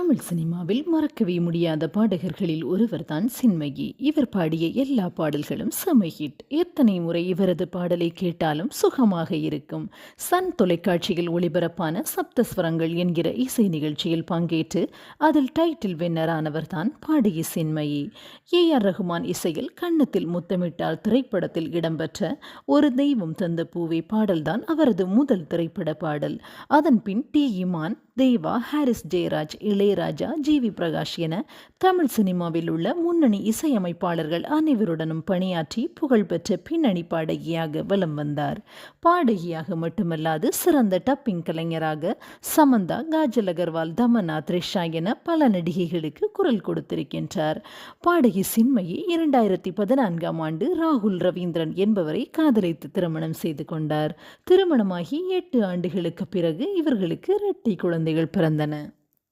தமிழ் சினிமாவில் மறக்கவே முடியாத பாடகர்களில் ஒருவர்தான் சின்மயி. இவர் பாடிய எல்லா பாடல்களும் செம ஹிட். எத்தனை முறை இவரது பாடலை கேட்டாலும் சுகமாக இருக்கும். சன் தொலைக்காட்சியில் ஒளிபரப்பான சப்தஸ்வரங்கள் என்கிற இசை நிகழ்ச்சியில் பங்கேற்று அதில் டைட்டில் வின்னரானவர்தான் பாடிய சின்மயி. ஏ.ஆர். ரகுமான் இசையில் கன்னத்தில் முத்தமிட்டால் திரைப்படத்தில் இடம்பெற்ற ஒரு தெய்வம் தந்த பூவே பாடல்தான் அவரது முதல் திரைப்பட பாடல். அதன்பின் டி. இமான், தேவா, ஹாரிஸ் ஜெயராஜ், இளையராஜா, ஜி.வி. பிரகாஷ் என தமிழ் சினிமாவில் உள்ள முன்னணி இசையமைப்பாளர்கள் அனைவருடனும் பணியாற்றி புகழ்பெற்ற பின்னணி பாடகியாக வலம் வந்தார். பாடகியாக மட்டுமல்லாது சிறந்த டப்பிங் கலைஞராக சமந்தா, காஜல் அகர்வால், தமன்னா, த்ரிஷா என பல நடிகைகளுக்கு குரல் கொடுத்திருக்கின்றார். பாடகி சின்மயி 2014ஆம் ஆண்டு ராகுல் ரவீந்திரன் என்பவரை காதலித்து திருமணம் செய்து கொண்டார். திருமணமாகி 8 ஆண்டுகளுக்கு பிறகு இவர்களுக்கு இரட்டை குழந்தைகள் பிறந்தன.